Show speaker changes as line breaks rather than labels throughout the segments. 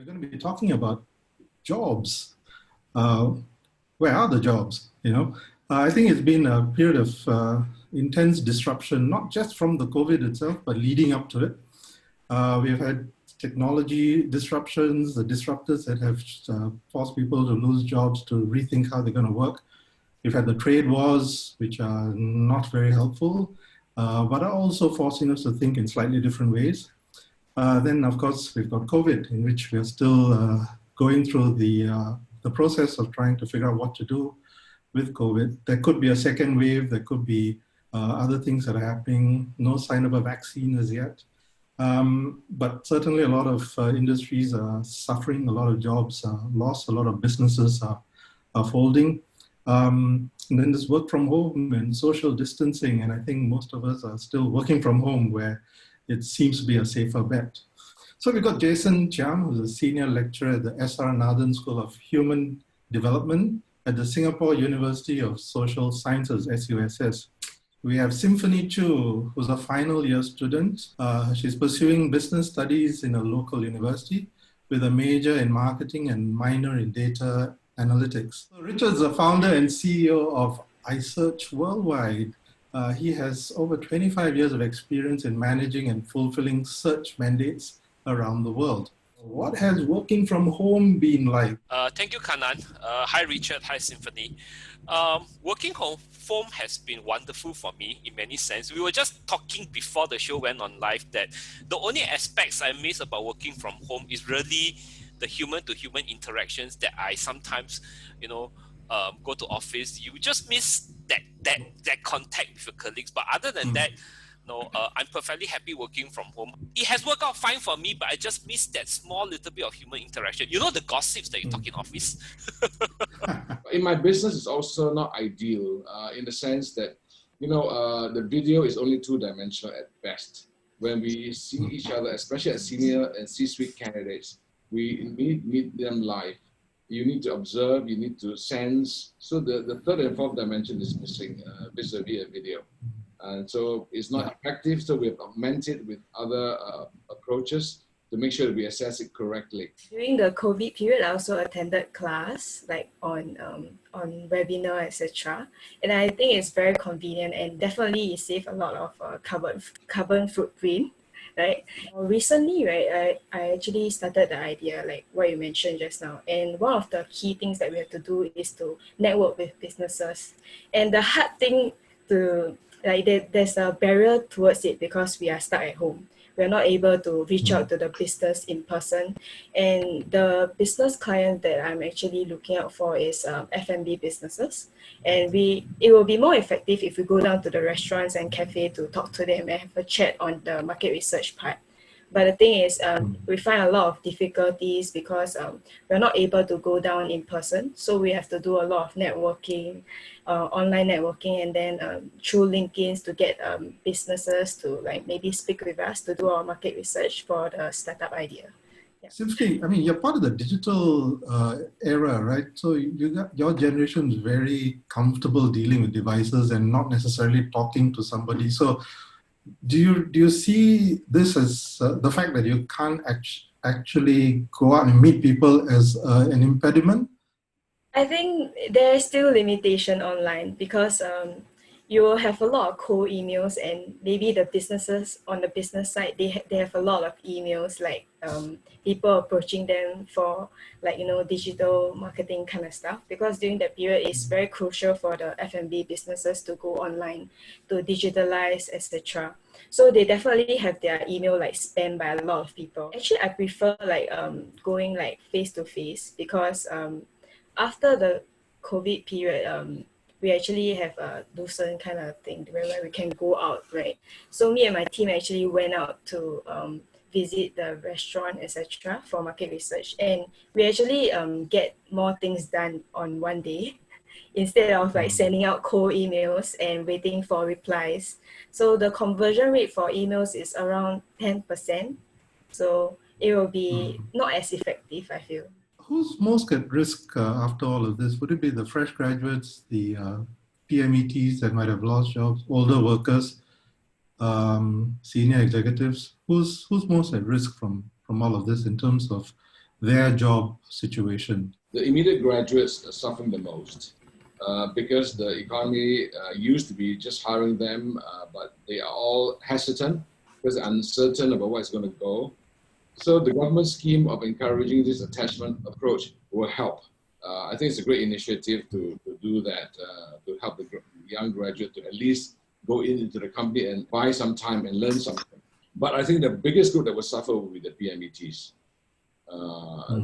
We're going to be talking about jobs. Where are the jobs? I think it's been a period of intense disruption, not just from the COVID itself, but leading up to it. We've had technology disruptions, the disruptors that have forced people to lose jobs, to rethink how they're going to work. We've had the trade wars, which are not very helpful, but are also forcing us to think in slightly different ways. Then, of course, we've got COVID, in which we're still going through the process of trying to figure out what to do with COVID. There could be a second wave. There could be other things that are happening. No sign of a vaccine as yet. But certainly a lot of industries are suffering, a lot of jobs are lost, a lot of businesses are folding. And then there's work from home and social distancing. And I think most of us are still working from home, where it seems to be a safer bet. So we've got Jason Chiam, who's a senior lecturer at the S.R. Nathan School of Human Development at the Singapore University of Social Sciences, SUSS. We have Symphony Chu, who's a final year student. She's pursuing business studies in a local university with a major in marketing and minor in data analytics. Richard's the founder and CEO of iSearch Worldwide. He has over 25 years of experience in managing and fulfilling search mandates around the world. What has working from home been like?
Thank you, Kannan. Hi, Richard. Hi, Symphony. Working home has been wonderful for me in many sense. We were just talking before the show went on live that the only aspects I miss about working from home is really the human-to-human interactions that I sometimes, go to office. You just miss that contact with your colleagues. But other than that, I'm perfectly happy working from home. It has worked out fine for me, but I just miss that small little bit of human interaction. The gossips that you talk in office.
In my business, it's also not ideal in the sense that, the video is only two-dimensional at best. When we see each other, especially as senior and C-suite candidates, we meet them live. You need to observe, you need to sense. So the third and fourth dimension is missing vis-a-vis a video. And so it's not effective, so we have augmented with other approaches to make sure that we assess it correctly.
During the COVID period, I also attended class on webinar, etc. And I think it's very convenient and definitely it saves a lot of carbon footprint. Right. Recently, I actually started the idea, like what you mentioned just now. And one of the key things that we have to do is to network with businesses. And the hard thing there's a barrier towards it because we are stuck at home. We're not able to reach out to the business in person. And the business client that I'm actually looking out for is F&B businesses. And it will be more effective if we go down to the restaurants and cafe to talk to them and have a chat on the market research part. But the thing is, we find a lot of difficulties because we're not able to go down in person. So we have to do a lot of networking, online networking, and then through LinkedIn to get businesses to maybe speak with us to do our market research for the startup idea. Yeah.
Symphony, you're part of the digital era, right? So your generation is very comfortable dealing with devices and not necessarily talking to somebody. So do you see this as the fact that you can't actually go out and meet people as an impediment?
I think there's still limitation online because you will have a lot of cold emails, and maybe the businesses on the business side, they have a lot of emails people approaching them for digital marketing kind of stuff, because during that period it's very crucial for the F&B businesses to go online, to digitalize, etc. So they definitely have their email spammed by a lot of people. Actually, I prefer going face to face because after the COVID period, we actually have a loosened kind of thing where we can go out, right? So me and my team actually went out to visit the restaurant, etc. for market research. And we actually get more things done on one day instead of sending out cold emails and waiting for replies. So the conversion rate for emails is around 10%. So it will be not as effective, I feel.
Who's most at risk after all of this? Would it be the fresh graduates, the PMETs that might have lost jobs, older workers, senior executives? Who's most at risk from all of this in terms of their job situation?
The immediate graduates are suffering the most because the economy used to be just hiring them, but they are all hesitant because they're uncertain about where it's going to go. So the government scheme of encouraging this attachment approach will help. I think it's a great initiative to do that, to help the young graduate to at least go into the company and buy some time and learn something. But I think the biggest group that will suffer will be the PMETs.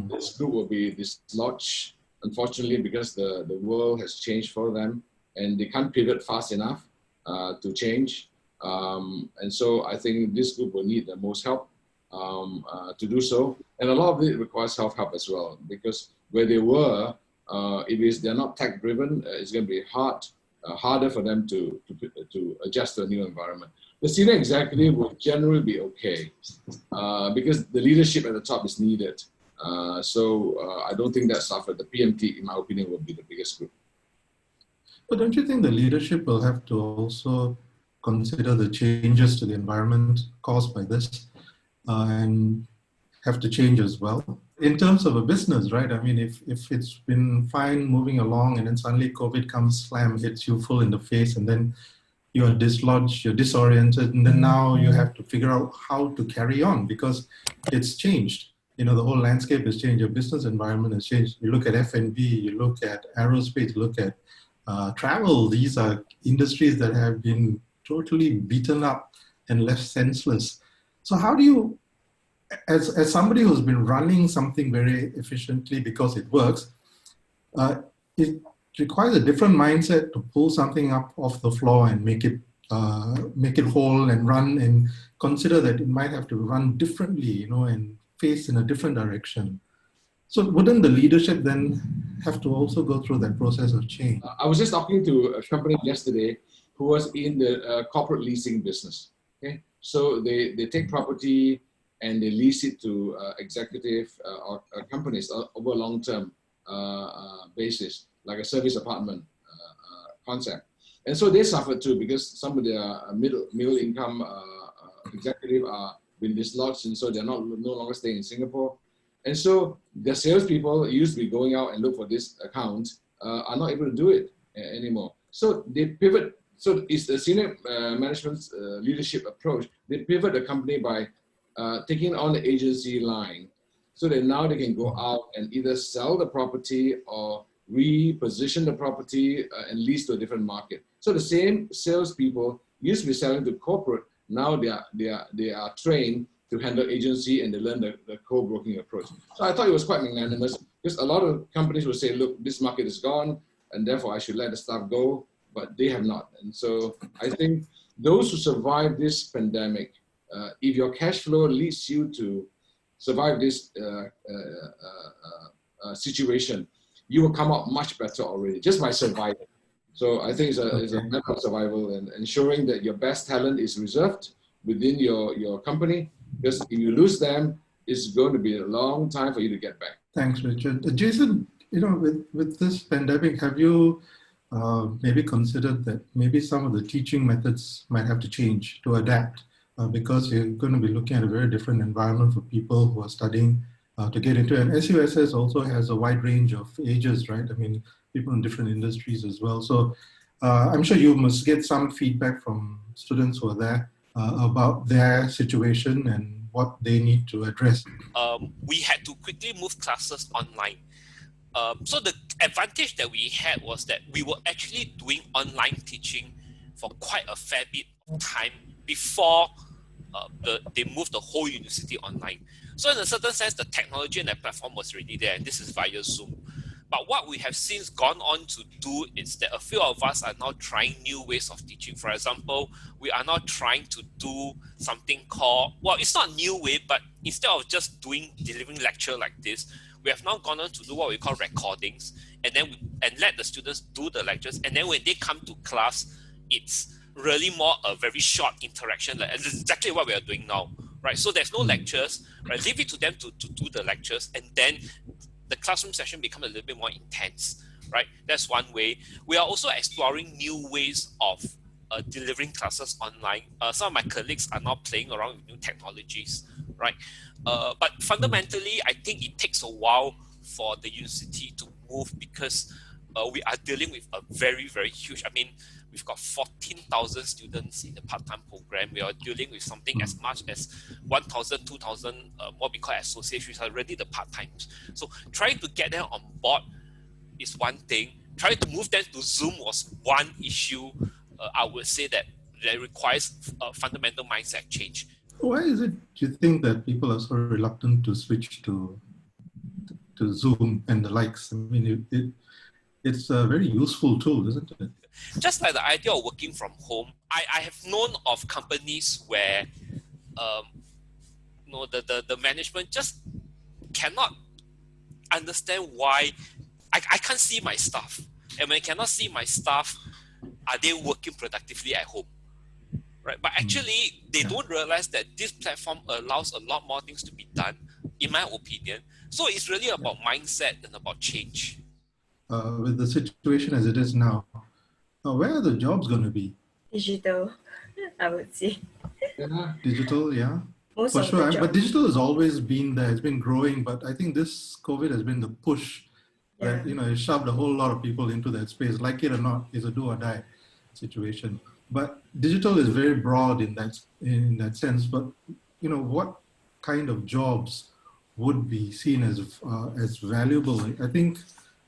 This group will be dislodged, unfortunately, because the world has changed for them and they can't pivot fast enough to change. And so I think this group will need the most help to do so. And a lot of it requires self-help as well, because where they were, if they're not tech-driven, it's going to be harder for them to adjust to a new environment. The senior executive will generally be okay because the leadership at the top is needed. So I don't think that suffered. The PMT, in my opinion, will be the biggest group.
But don't you think the leadership will have to also consider the changes to the environment caused by this and have to change as well? In terms of a business, right? I mean, if it's been fine moving along and then suddenly COVID comes, slam, hits you full in the face, and then you're dislodged, you're disoriented, and then now you have to figure out how to carry on because it's changed. You know, the whole landscape has changed, your business environment has changed. You look at F&B, you look at aerospace, you look at travel. These are industries that have been totally beaten up and left senseless. So how do you, as somebody who's been running something very efficiently because it works, it requires a different mindset to pull something up off the floor and make it whole and run, and consider that it might have to run differently, you know, and face in a different direction. So wouldn't the leadership then have to also go through that process of change?
I was just talking to a company yesterday who was in the corporate leasing business. Okay, so they take property and they lease it to executive or companies over a long-term basis, like a service apartment concept. And so they suffered too because some of their middle income executive are been dislodged, and so they're no longer staying in Singapore. And so the salespeople used to be going out and look for this account are not able to do it anymore. So they pivot. So it's the senior management's leadership approach. They pivot the company by taking on the agency line, so that now they can go out and either sell the property or reposition the property and lease to a different market. So the same salespeople used to be selling to corporate. Now they are trained to handle agency, and they learn the co-broking approach. So I thought it was quite magnanimous because a lot of companies will say, look, this market is gone and therefore I should let the staff go, but they have not. And so I think those who survive this pandemic, if your cash flow leads you to survive this situation, you will come out much better already just by surviving. So I think it's a matter of survival and ensuring that your best talent is reserved within your company, because if you lose them, it's going to be a long time for you to get back.
Thanks, Richard. Jason, you know, with this pandemic, have you maybe considered that maybe some of the teaching methods might have to change to adapt because you're going to be looking at a very different environment for people who are studying to get into it. And SUSS also has a wide range of ages, right? I mean, people in different industries as well. So I'm sure you must get some feedback from students who are there about their situation and what they need to address.
We had to quickly move classes online. So the advantage that we had was that we were actually doing online teaching for quite a fair bit of time before they moved the whole university online. So in a certain sense, the technology and the platform was already there, and this is via Zoom. But what we have since gone on to do is that a few of us are now trying new ways of teaching. For example, we are now trying to do something called, well, it's not a new way, but instead of just delivering lecture like this, we have now gone on to do what we call recordings, and let the students do the lectures. And then when they come to class, it's really more a very short interaction, like exactly what we are doing now, right? So there's no lectures, right? Leave it to them to do the lectures, and then the classroom session becomes a little bit more intense, right? That's one way. We are also exploring new ways of delivering classes online. Some of my colleagues are now playing around with new technologies, right? But fundamentally, I think it takes a while for the university to move because we are dealing with a very, very huge, I mean, we've got 14,000 students in the part-time program. We are dealing with something as much as 1,000, 2,000, what we call associates, which are already the part-times. So trying to get them on board is one thing. Trying to move them to Zoom was one issue. I would say that requires a fundamental mindset change.
Why is it, do you think, that people are so reluctant to switch to Zoom and the likes? I mean, it's a very useful tool, isn't it?
Just like the idea of working from home, I have known of companies where the management just cannot understand why I can't see my staff. And when I cannot see my staff, are they working productively at home? Right? But actually, they don't realize that this platform allows a lot more things to be done, in my opinion. So it's really about mindset and about change.
With the situation as it is now, where are the jobs going to be?
Digital, I would say.
Yeah.
Digital, yeah.
Most
For
of
sure.
the jobs.
But digital has always been there. It's been growing. But I think this COVID has been the push that, it shoved a whole lot of people into that space. Like it or not, it's a do or die situation. But digital is very broad in that sense. But, what kind of jobs would be seen as valuable? I think,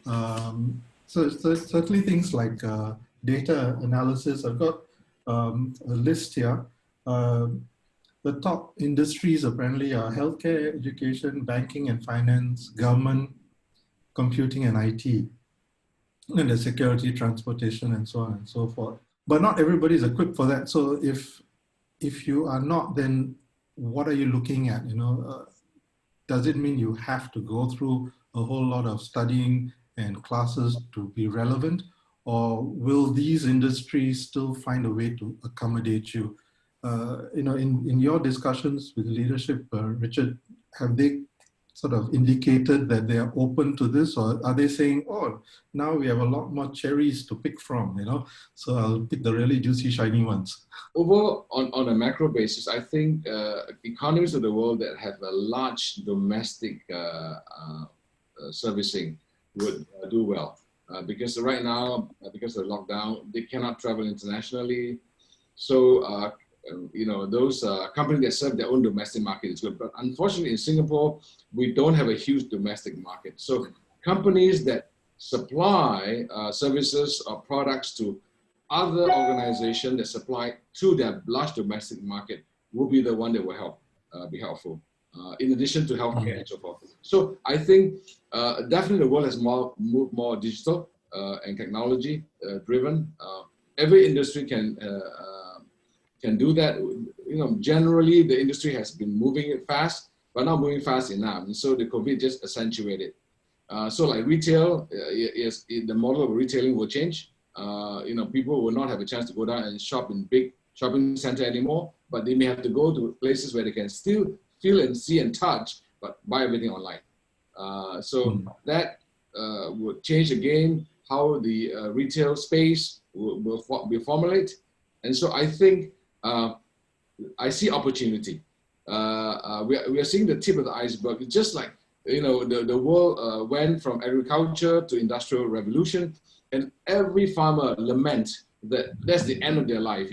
so certainly things like data analysis. I've got a list here. The top industries apparently are healthcare, education, banking and finance, government, computing and IT, and the security, transportation, and so on and so forth. But not everybody is equipped for that. So if you are not, then what are you looking at? Does it mean you have to go through a whole lot of studying and classes to be relevant? Or will these industries still find a way to accommodate you? In your discussions with leadership, Richard, have they sort of indicated that they are open to this, or are they saying, "Oh, now we have a lot more cherries to pick from, so I'll pick the really juicy, shiny ones"?
Overall, on a macro basis, I think economies of the world that have a large domestic servicing would do well. Because right now, because of the lockdown, they cannot travel internationally. So, those companies that serve their own domestic market is good. But unfortunately, in Singapore, we don't have a huge domestic market. So companies that supply services or products to other organizations that supply to their large domestic market will be the one that will be helpful, in addition to healthcare and so forth. So I think definitely the world has moved more digital and technology driven. Every industry can do that. Generally the industry has been moving it fast, but not moving fast enough. And so the COVID just accentuated. So like retail, the model of retailing will change. People will not have a chance to go down and shop in big shopping center anymore, but they may have to go to places where they can still feel and see and touch, but buy everything online. So that would change again how the retail space will be formulated. And so I think I see opportunity. We are seeing the tip of the iceberg. It's just like, the world went from agriculture to industrial revolution, and every farmer laments that that's the end of their life,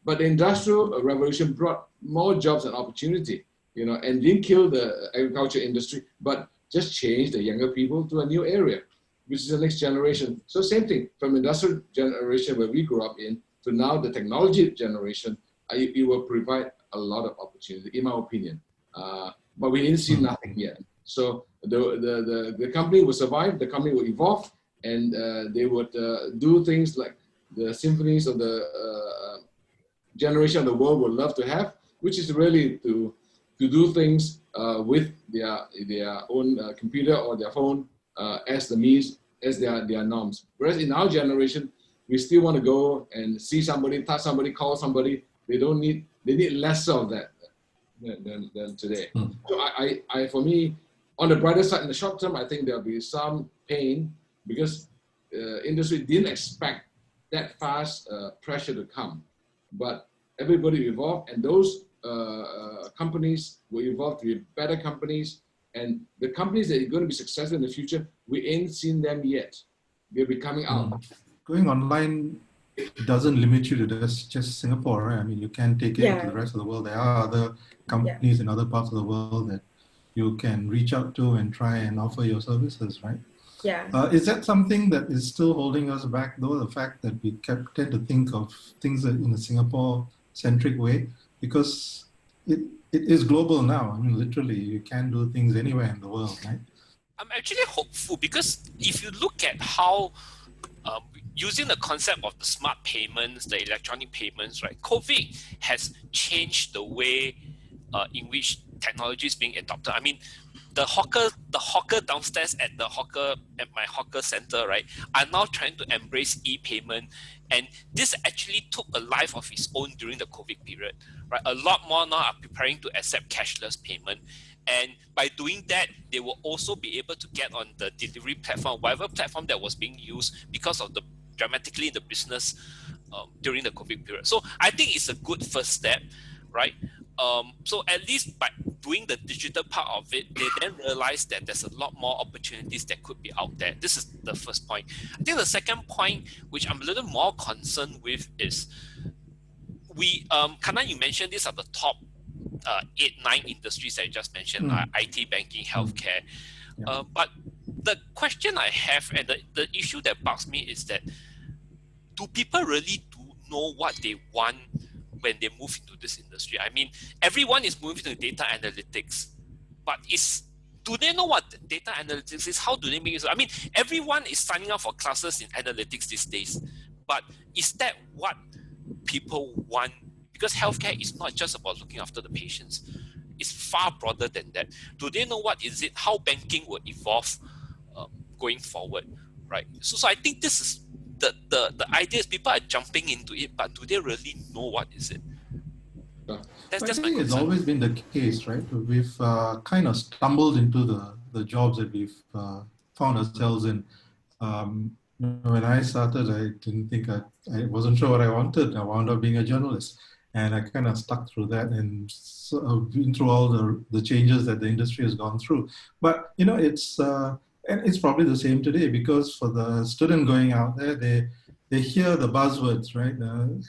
But the industrial revolution brought more jobs and opportunity, and didn't kill the agriculture industry, but just changed the younger people to a new area, which is the next generation. So same thing, from industrial generation where we grew up in to now the technology generation, it will provide a lot of opportunity, in my opinion. But we didn't see nothing yet. So the company will survive, the company will evolve, and they would do things like the symphonies of the generation of the world would love to have, which is really to do things with their own computer or their phone as the means, as their norms. Whereas in our generation, we still want to go and see somebody, touch somebody, call somebody. They need less of that than today. So I for me, on the brighter side, in the short term, I think there'll be some pain because industry didn't expect that fast pressure to come. But everybody evolved, and those companies, will evolve to be better companies, and the companies that are going to be successful in the future, we ain't seen them yet. They'll be coming out.
Going online doesn't limit you to just Singapore, right? I mean, you can take it to the rest of the world. There are other companies in other parts of the world that you can reach out to and try and offer your services, right?
Yeah.
Is that something that is still holding us back, though, the fact that we tend to think of things in a Singapore-centric way? Because it is global now. I mean, literally, you can do things anywhere in the world, right?
I'm actually hopeful because if you look at how using the concept of the smart payments, the electronic payments, right? COVID has changed the way in which technology is being adopted. I mean, the hawker downstairs at my hawker center, right, are now trying to embrace e-payment, and this actually took a life of its own during the COVID period, right? A lot more now are preparing to accept cashless payment, and by doing that, they will also be able to get on the delivery platform, whatever platform that was being used because of the dramatically in the business during the COVID period. So I think it's a good first step, right? So at least by doing the digital part of it, they then realize that there's a lot more opportunities that could be out there. This is the first point. I think the second point, which I'm a little more concerned with, is Kannan, you mentioned these are the top 8-9 industries that you just mentioned, IT, banking, healthcare. But the question I have and the issue that bugs me is that do people really know what they want when they move into this industry? I mean, everyone is moving to data analytics, but do they know what data analytics is? How do they make use of it? I mean, everyone is signing up for classes in analytics these days, but is that what people want? Because healthcare is not just about looking after the patients. It's far broader than that. Do they know what is it? How banking will evolve going forward, right? So I think this is the idea is people are jumping into it, but do they really know what is it? That's just my concern.
It's always been the case, right? We've kind of stumbled into the jobs that we've found ourselves in. When I started, I didn't think I wasn't sure what I wanted. I wound up being a journalist, and I kind of stuck through that and been through all the changes that the industry has gone through. But and it's probably the same today, because for the student going out there, they hear the buzzwords, right?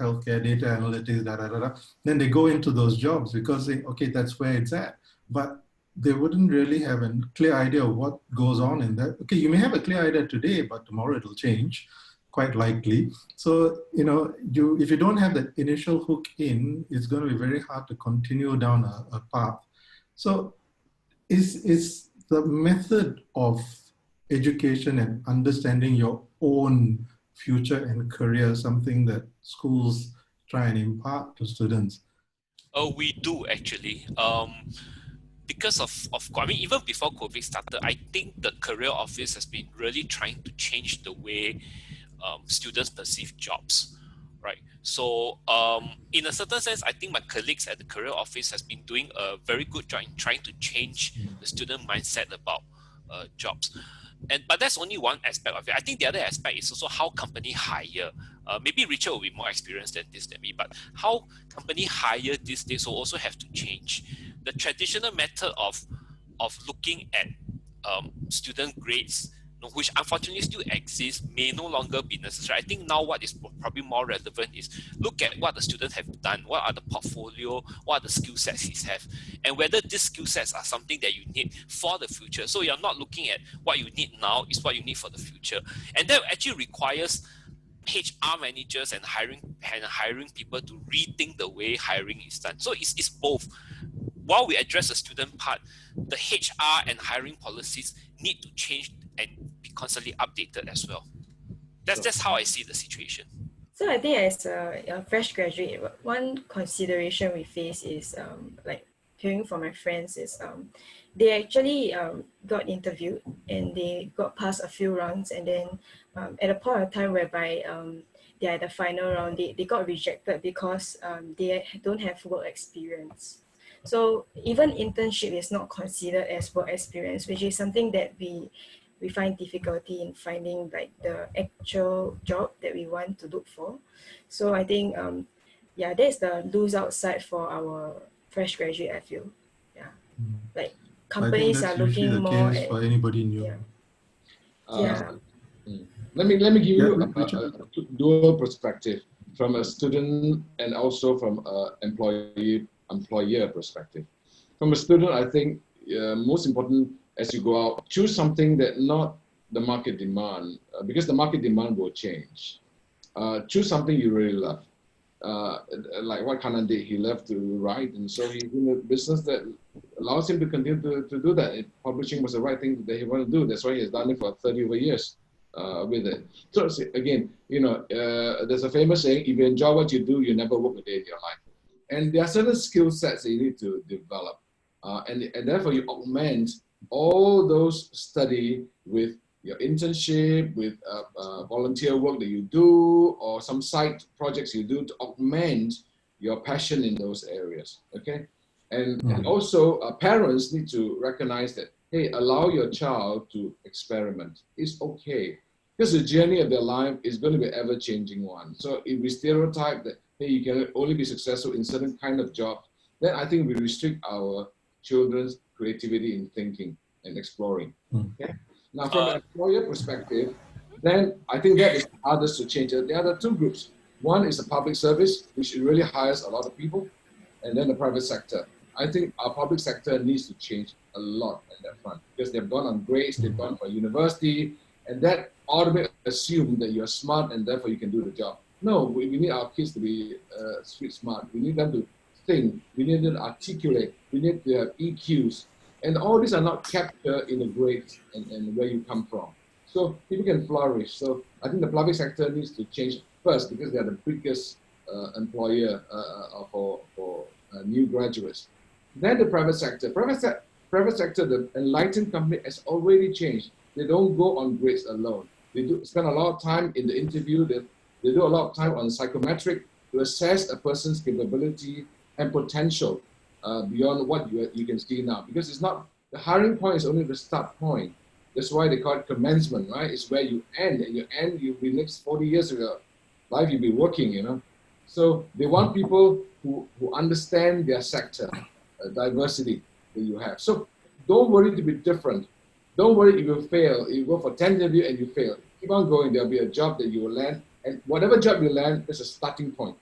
Healthcare, data analytics, Then they go into those jobs because that's where it's at. But they wouldn't really have a clear idea of what goes on in that. Okay, you may have a clear idea today, but tomorrow it'll change, quite likely. So, if you don't have that initial hook in, it's going to be very hard to continue down a path. So is the method of education and understanding your own future and career something that schools try and impart to students?
Oh, we do actually. Because even before COVID started, I think the career office has been really trying to change the way students perceive jobs, right? So in a certain sense, I think my colleagues at the career office has been doing a very good job in trying to change the student mindset about jobs. But that's only one aspect of it. I think the other aspect is also how company hire. Maybe Richard will be more experienced than me, but how company hire these days will also have to change. The traditional method of looking at student grades, which unfortunately still exists, may no longer be necessary. I think now what is probably more relevant is look at what the students have done, what are the portfolio, what are the skill sets he have, and whether these skill sets are something that you need for the future. So you're not looking at what you need now, is what you need for the future. And that actually requires HR managers and hiring people to rethink the way hiring is done. So it's both. While we address the student part, the HR and hiring policies need to change and be constantly updated as well. That's how I see the situation.
So I think as a fresh graduate, one consideration we face is like hearing from my friends is they actually got interviewed and they got past a few rounds, and then at a point of time whereby they're at the final round, they got rejected because they don't have work experience. So even internship is not considered as work experience, which is something that we find difficulty in finding like the actual job that we want to look for. So I think that's the lose out side for our fresh graduate, I feel. Yeah. Like
I think
companies are
that's usually
looking
the
more
case
at,
for anybody new.
yeah.
Uh, Let me give
Yeah,
you
Richard?
a dual perspective from a student and also from an employer perspective. From a student, I think most important as you go out, choose something that not the market demand, because the market demand will change. Choose something you really love. Like what Kannan did, he loved to write, and so he's in a business that allows him to continue to do that. Publishing was the right thing that he wanted to do. That's why he has done it for 30 over years with it. So again, there's a famous saying: if you enjoy what you do, you never work a day in your life. And there are certain skill sets that you need to develop, and therefore you augment all those study with your internship, with volunteer work that you do, or some side projects you do to augment your passion in those areas, okay? And also parents need to recognize that, hey, allow your child to experiment. It's okay. Because the journey of their life is going to be an ever-changing one. So if we stereotype that, hey, you can only be successful in certain kind of jobs, then I think we restrict our children's creativity in thinking and exploring, okay? Now, from an employer perspective, then I think that is the hardest to change. There are the two groups. One is the public service, which really hires a lot of people, and then the private sector. I think our public sector needs to change a lot on that front because they've gone on grades, they've gone for university, and that automatically assumes that you're smart and therefore you can do the job. No, we need our kids to be street smart. We need them to think. We need them to articulate. We need to have EQs. And all these are not captured in the grades and where you come from. So people can flourish. So I think the public sector needs to change first because they are the biggest employer for new graduates. Then the private sector. Private sector, the enlightened company has already changed. They don't go on grades alone. They do spend a lot of time in the interview. They do a lot of time on psychometric to assess a person's capability and potential. Beyond what you can see now, because it's not the hiring point is only the start point. That's why they call it commencement, right? It's where you end, and you end. You'll be next 40 years ago, life you'll be working, So they want people who understand their sector, diversity that you have. So don't worry to be different. Don't worry if you fail. If you go for 10 interview and you fail, keep on going. There'll be a job that you will land, and whatever job you land is a starting point.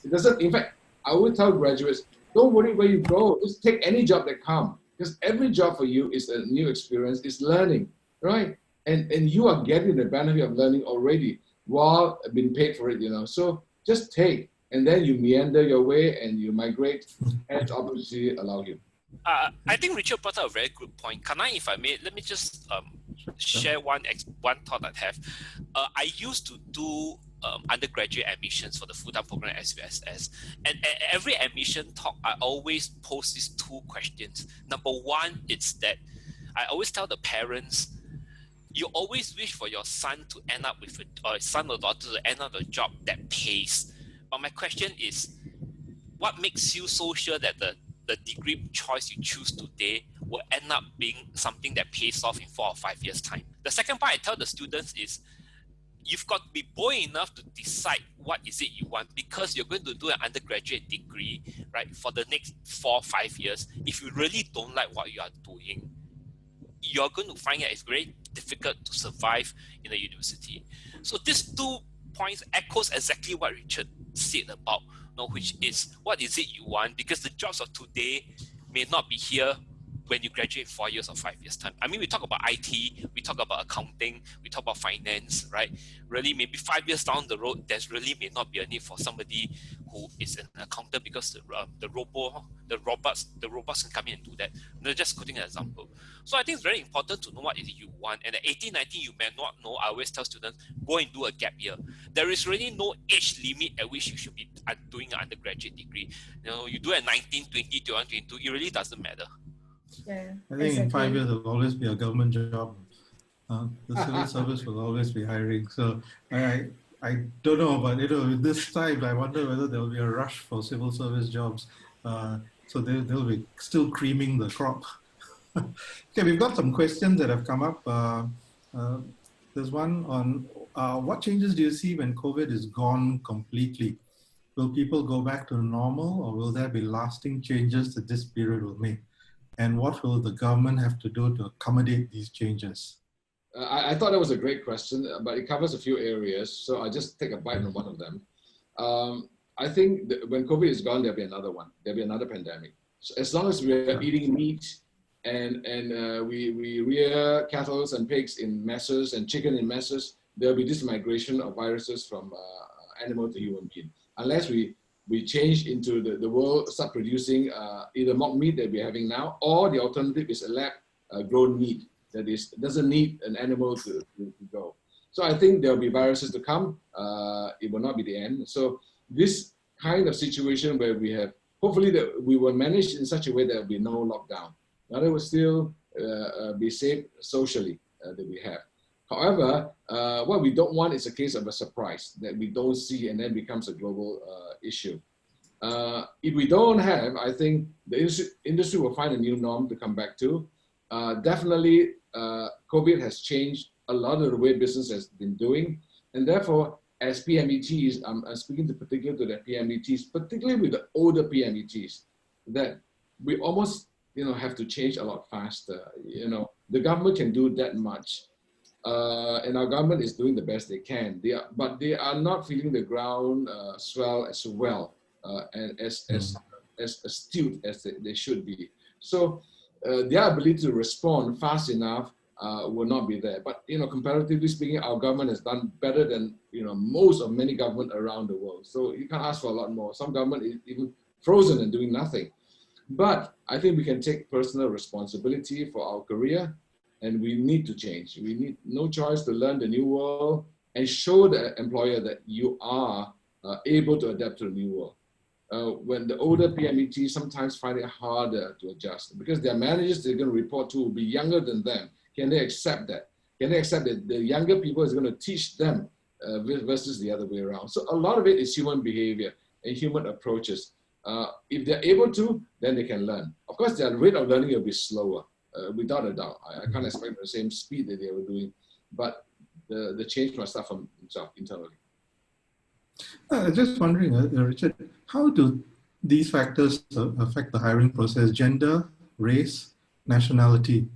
It doesn't. In fact, I will tell graduates, don't worry where you go. Just take any job that comes. Because every job for you is a new experience, is learning, right? And you are getting the benefit of learning already while being paid for it, So just take, and then you meander your way and you migrate as opportunity allow you.
I think Richard brought up a very good point. Kannan, if I may, let me just share one thought I have. I used to do undergraduate admissions for the full-time program at SUSS. And at every admission talk, I always pose these two questions. Number one, it's that I always tell the parents, you always wish for your son to end up with or son or daughter to end up with a job that pays. But my question is, what makes you so sure that the degree choice you choose today will end up being something that pays off in 4 or 5 years' time? The second part I tell the students is, you've got to be bold enough to decide what is it you want, because you're going to do an undergraduate degree, right, for the next 4 or 5 years. If you really don't like what you are doing, you're going to find it very difficult to survive in a university. So these 2 points echoes exactly what Richard said about, which is, what is it you want? Because the jobs of today may not be here when you graduate 4 years or 5 years time. I mean, we talk about IT, we talk about accounting, we talk about finance, right? Really, maybe 5 years down the road, there's really may not be a need for somebody who is an accountant, because the robots can come in and do that. They're just quoting an example. So I think it's very important to know what it is you want. And at 18, 19, you may not know. I always tell students, go and do a gap year. There is really no age limit at which you should be doing an undergraduate degree. You do it at 19, 20, 21, 22, it really doesn't matter.
Yeah,
I think in 5 years, there'll always be a government job. The civil service will always be hiring. So I don't know, but this time I wonder whether there will be a rush for civil service jobs. So they'll be still creaming the crop. Okay, we've got some questions that have come up. There's one on what changes do you see when COVID is gone completely? will people go back to normal, or will there be lasting changes that this period will make? And what will the government have to do to accommodate these changes?
I thought that was a great question, but it covers a few areas. So I'll just take a bite on one of them. I think that when COVID is gone, there'll be another one. There'll be another pandemic. So as long as we're eating meat and we rear cattle and pigs in messes and chicken in messes, there'll be this migration of viruses from animal to human being. Unless we change into the world, start producing either mock meat that we're having now, or the alternative is a lab grown meat that doesn't need an animal to go. So I think there'll be viruses to come. It will not be the end. So this kind of situation where we have, hopefully that we will manage in such a way that there will be no lockdown. Now there will still be safe socially that we have. However, what we don't want is a case of a surprise that we don't see and then becomes a global issue. If we don't have, I think the industry will find a new norm to come back to. Definitely, COVID has changed a lot of the way business has been doing. And therefore, as PMETs, I'm speaking particularly to the PMETs, particularly with the older PMETs, that we almost have to change a lot faster. The government can do that much. And our government is doing the best they can. But they are not feeling the ground swell as well and as astute as they should be. So their ability to respond fast enough will not be there. But comparatively speaking, our government has done better than most of many governments around the world. So you can't ask for a lot more. Some government is even frozen and doing nothing. But I think we can take personal responsibility for our career, and we need to change. We need no choice to learn the new world and show the employer that you are able to adapt to the new world. When the older PMETs sometimes find it harder to adjust because their managers they're going to report to will be younger than them. Can they accept that? Can they accept that the younger people is going to teach them versus the other way around? So a lot of it is human behavior and human approaches. If they're able to, then they can learn. Of course, their rate of learning will be slower, without a doubt. I can't expect the same speed that they were doing, but the change must start from themselves internally.
Just wondering, Richard, how do these factors affect the hiring process? Gender, race, nationality?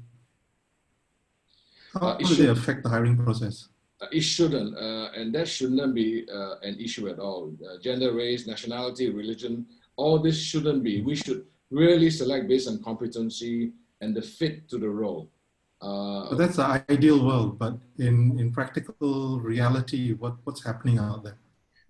How do they affect the hiring process?
It shouldn't, and that shouldn't be an issue at all. Gender, race, nationality, religion, all this shouldn't be. We should really select based on competency and the fit to the role.
But that's the ideal world, but in practical reality, what's happening out there?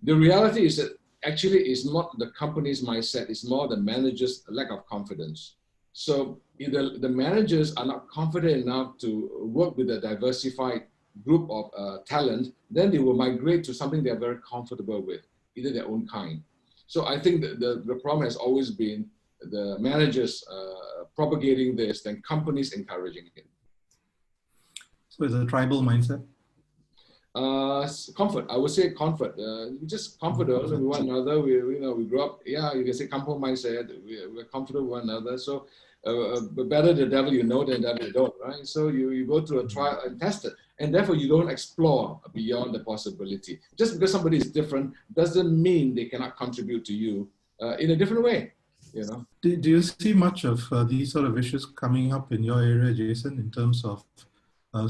The reality is that actually it's not the company's mindset, it's more the manager's lack of confidence. So either the managers are not confident enough to work with a diversified group of talent, then they will migrate to something they're very comfortable with, either their own kind. So I think that the problem has always been the managers propagating this, then companies encouraging it.
So it's a tribal mindset?
Comfort, I would say comfort. We just comfort with one another. We grow up, yeah, you can say comfort mindset. We're comfortable with one another. So better the devil you know than the devil you don't, right? So you go through a trial and test it. And therefore you don't explore beyond the possibility. Just because somebody is different doesn't mean they cannot contribute to you in a different way,
Do you see much of these sort of issues coming up in your area, Jason, in terms of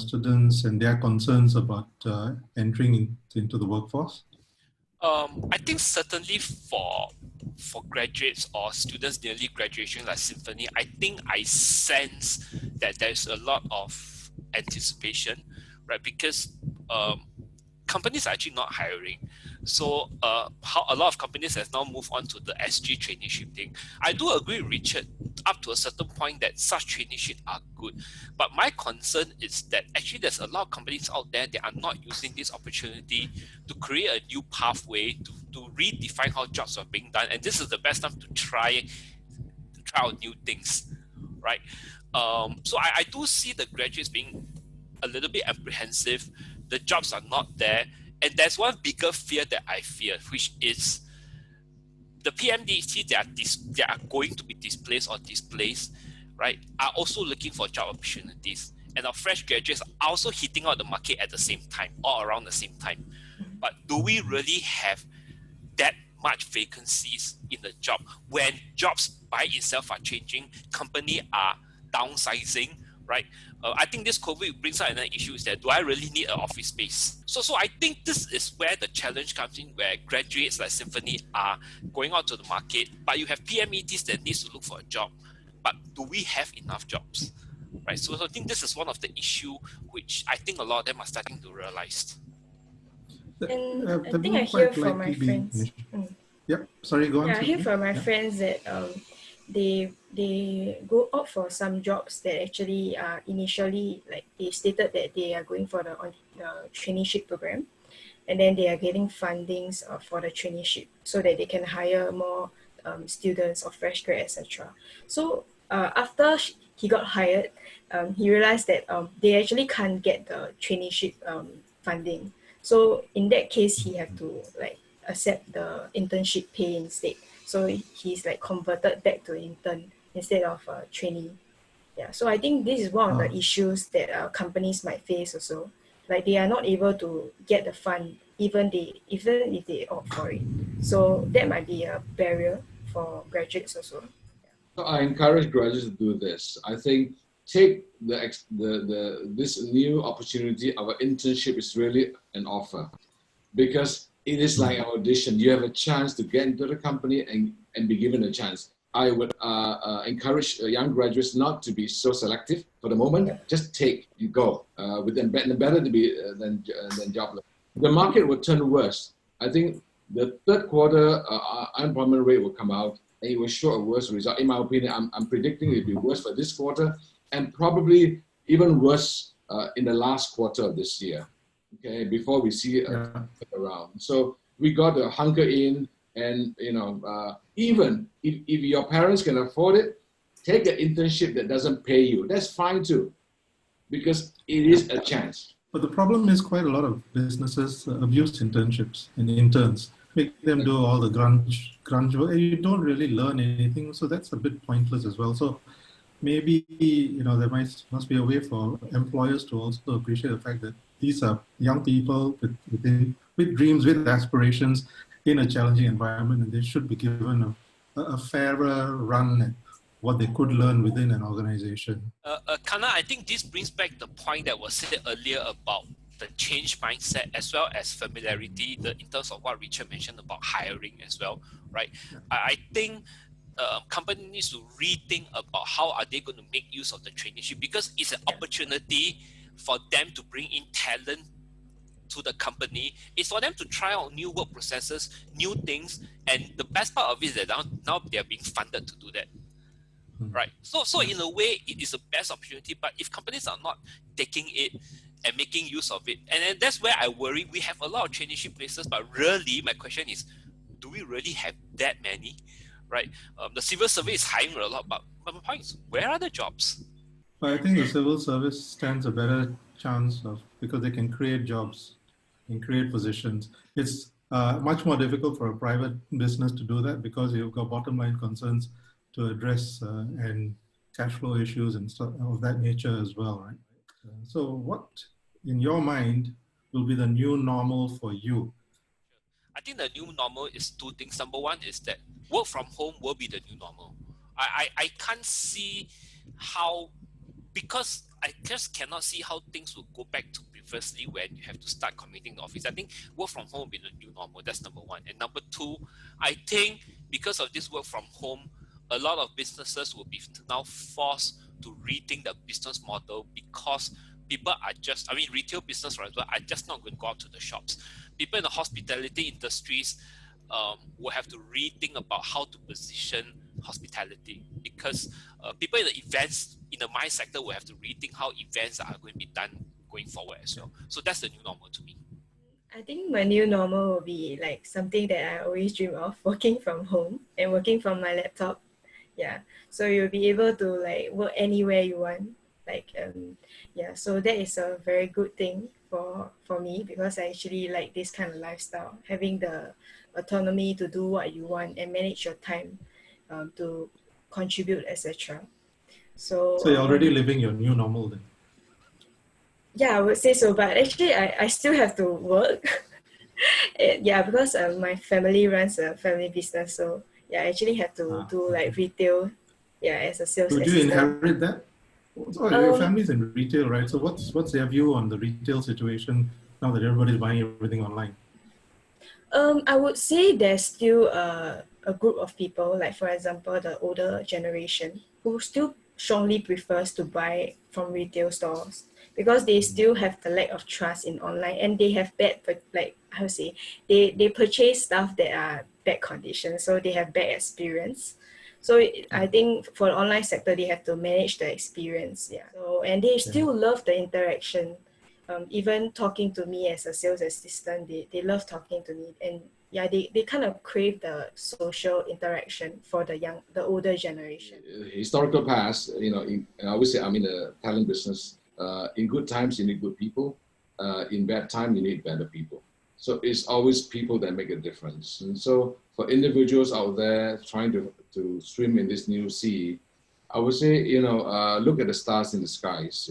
students and their concerns about entering into the workforce?
I think certainly for graduates or students nearly graduation like Symphony, I think I sense that there's a lot of anticipation, right? Because companies are actually not hiring. So how a lot of companies have now moved on to the SG traineeship thing. I do agree, Richard, up to a certain point that such traineeship are good. But my concern is that actually there's a lot of companies out there that are not using this opportunity to create a new pathway, to redefine how jobs are being done. And this is the best time to try out new things, right? So I do see the graduates being a little bit apprehensive. The jobs are not there. And there's one bigger fear that I fear, which is the PMDT that are going to be displaced or displaced, right, are also looking for job opportunities. And our fresh graduates are also hitting out the market at the same time, or around the same time. But do we really have that much vacancies in the job when jobs by itself are changing, companies are downsizing, right? I think this COVID brings out another issue is that do I really need an office space? So I think this is where the challenge comes in, where graduates like Symphony are going out to the market, but you have PMETs that needs to look for a job. But do we have enough jobs? Right. So I think this is one of the issue which I think a lot of them are starting to realize.
And I think I hear from my friends.
Yep. Sorry, go on.
Yeah, I hear from my friends that they go out for some jobs that actually initially, like, they stated that they are going for the traineeship program, and then they are getting fundings for the traineeship so that they can hire more students or fresh grad, etc. So after he got hired, he realized that they actually can't get the traineeship funding. So in that case, he had to like accept the internship pay instead. So he's like converted back to intern instead of trainee. Yeah. So I think this is one of the issues that companies might face also. Like they are not able to get the fund even if they opt for it. So that might be a barrier for graduates also.
So I encourage graduates to do this. I think take this new opportunity of an internship is really an offer, because it is like an audition. You have a chance to get into the company and be given a chance. I would encourage young graduates not to be so selective for the moment. Just take, you go. With them, better to be than jobless. The market will turn worse. I think the third quarter unemployment rate will come out, and it will show a worse result. In my opinion, I'm predicting it will be worse for this quarter, and probably even worse in the last quarter of this year. Okay, before we see it around. So we got to hunker in, and even if your parents can afford it, take an internship that doesn't pay you. That's fine too, because it is a chance.
But the problem is quite a lot of businesses abuse internships and interns, make them do all the grunge work, and you don't really learn anything. So that's a bit pointless as well. So maybe there must be a way for employers to also appreciate the fact that these are young people with dreams, with aspirations in a challenging environment, and they should be given a fairer run at what they could learn within an organization.
Kannan, I think this brings back the point that was said earlier about the change mindset as well as familiarity, in terms of what Richard mentioned about hiring as well, right? Yeah. I think company needs to rethink about how are they going to make use of the traineeship, because it's an opportunity for them to bring in talent to the company. It's for them to try out new work processes, new things, and the best part of it is that now they are being funded to do that. Right. So in a way, it is the best opportunity, but if companies are not taking it and making use of it, and then that's where I worry. We have a lot of traineeship places, but really my question is, do we really have that many? Right. The civil service is hiring a lot, but my point is, where are the jobs?
I think the civil service stands a better chance because they can create jobs and create positions. It's much more difficult for a private business to do that because you've got bottom line concerns to address and cash flow issues and stuff of that nature as well, right? So what, in your mind, will be the new normal for you?
I think the new normal is two things. Number one is that work from home will be the new normal. I can't see how, because I just cannot see how things will go back to previously when you have to start commuting to the office. I think work from home will be the new normal. That's number one. And number two, I think because of this work from home, a lot of businesses will be now forced to rethink the business model, because people are just, retail business, right, are just not going to go out to the shops. People in the hospitality industries will have to rethink about how to position hospitality, because people in the events, in the MICE sector, will have to rethink how events are going to be done going forward as well. So that's the new normal to me.
I think my new normal will be like something that I always dream of, working from home and working from my laptop. Yeah, so you'll be able to like work anywhere you want. So that is a very good thing for me, because I actually like this kind of lifestyle, having the autonomy to do what you want and manage your time to contribute, etc. So
you're already living your new normal then?
Yeah, I would say so, but actually I still have to work Yeah, because my family runs a family business, so yeah, I actually have to do like retail, yeah, as a sales
Would you
assistant.
inherit that? Oh, your
Um,
family's in retail, right? So what's their view on the retail situation now that everybody's buying everything online?
I would say there's still a group of people, like for example, the older generation, who still strongly prefers to buy from retail stores because they still have the lack of trust in online, and they have bad, like how to say, they purchase stuff that are bad condition, so they have bad experience. So I think for the online sector, they have to manage the experience, yeah. So and they
Yeah.
still love the interaction. Even talking to me as a sales assistant, they love talking to me, and yeah, they kind of crave the social interaction for the older generation.
Historical past, and I always say I'm in the talent business. In good times, you need good people. In bad time, you need better people. So it's always people that make a difference. And so for individuals out there trying to swim in this new sea, I would say, look at the stars in the skies.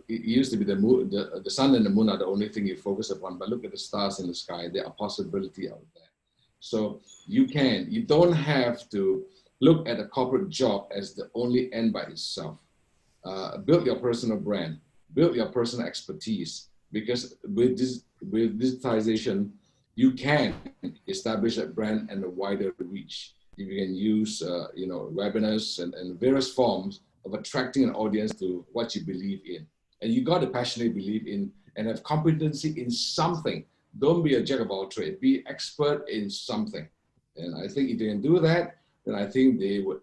It used to be the moon, the sun and the moon are the only thing you focus upon, but look at the stars in the sky. There are possibility out there. So you don't have to look at a corporate job as the only end by itself. Build your personal brand, build your personal expertise, because with digitization, you can establish a brand and a wider reach. You can use webinars and various forms of attracting an audience to what you believe in. And you got to passionately believe in and have competency in something. Don't be a jack of all trades, be expert in something. And I think if they can do that, then I think they would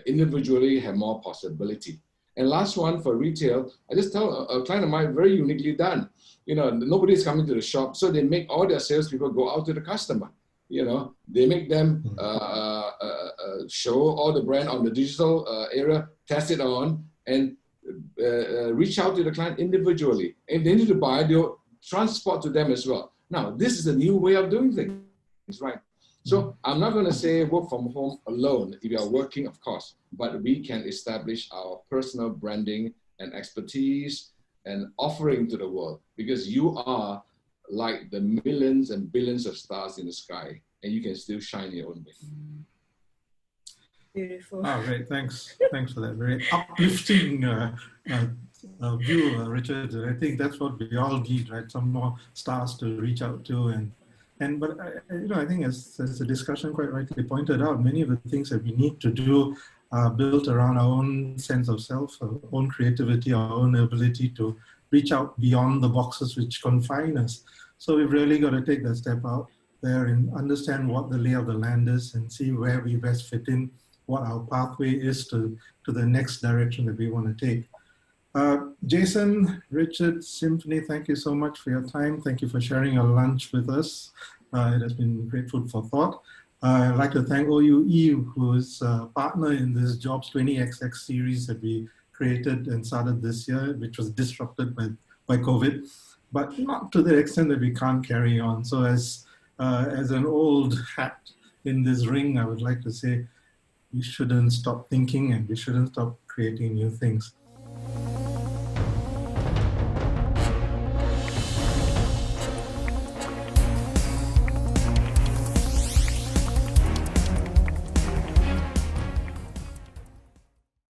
individually have more possibility. And last one for retail, I just tell a client of mine, very uniquely done. Nobody's coming to the shop, so they make all their salespeople go out to the customer. They make them show all the brand on the digital area, test it on, and reach out to the client individually. And they need to buy, they'll transport to them as well. Now, this is a new way of doing things, right? So I'm not going to say work from home alone. If you are working, of course, but we can establish our personal branding and expertise and offering to the world, because you are like the millions and billions of stars in the sky, and you can still shine your own way.
Beautiful.
Oh, great. Thanks for that very uplifting view, Richard. I think that's what we all need, right? Some more stars to reach out to, but I think as the discussion quite rightly pointed out, many of the things that we need to do are built around our own sense of self, our own creativity, our own ability to reach out beyond the boxes which confine us. So we've really got to take that step out there and understand what the lay of the land is and see where we best fit in, what our pathway is to the next direction that we want to take. Jason, Richard, Symphony, thank you so much for your time. Thank you for sharing your lunch with us. It has been great food for thought. I'd like to thank OUE, who is a partner in this Jobs 20XX series that we created and started this year, which was disrupted by COVID, but not to the extent that we can't carry on. So as an old hat in this ring, I would like to say, we shouldn't stop thinking and we shouldn't stop creating new things.